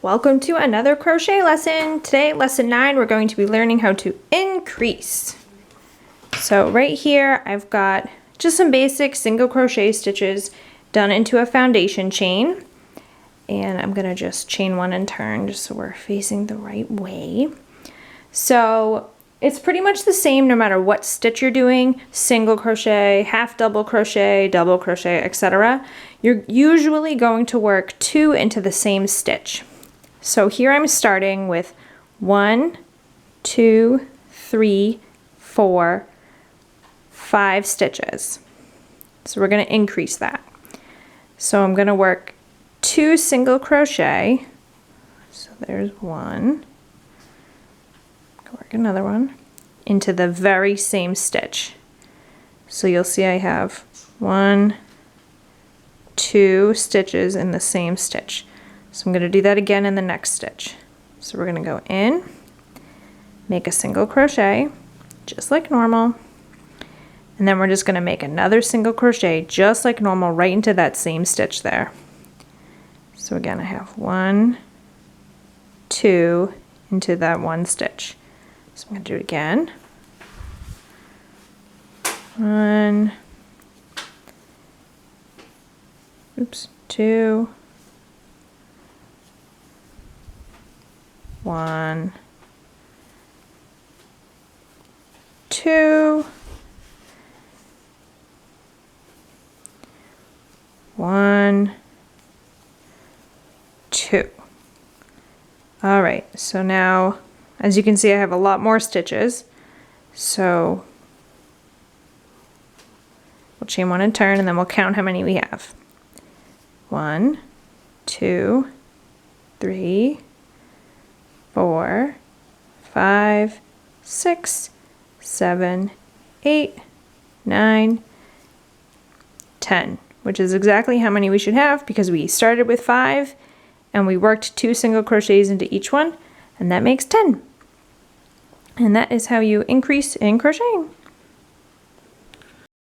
Welcome to another crochet lesson. Today, lesson 9, we're going to be learning how to increase. So right here, I've got just some basic single crochet stitches done into a foundation chain. And I'm gonna just chain one and turn just so we're facing the right way. So it's pretty much the same no matter what stitch you're doing, single crochet, half double crochet, etc. You're usually going to work 2 into the same stitch. So here I'm starting with 1, 2, 3, 4, 5 stitches. So we're going to increase that. So I'm going to work 2 single crochet. So there's 1. Work another one into the very same stitch. So you'll see I have 1, 2 stitches in the same stitch. So I'm going to do that again in the next stitch. So we're going to go in, make a single crochet just like normal, and then we're just going to make another single crochet just like normal right into that same stitch there. So again, I have 1, 2 into that one stitch. So I'm going to do it again. 1, 2, 1, 2, 1, 2. All right, so now as you can see I have a lot more stitches, so we'll chain 1 and turn, and then we'll count how many we have. 1, 2, 3, 4, 5, 6, 7, 8, 9, 10, which is exactly how many we should have because we started with 5 and we worked 2 single crochets into each one, and that makes 10. And that is how you increase in crocheting.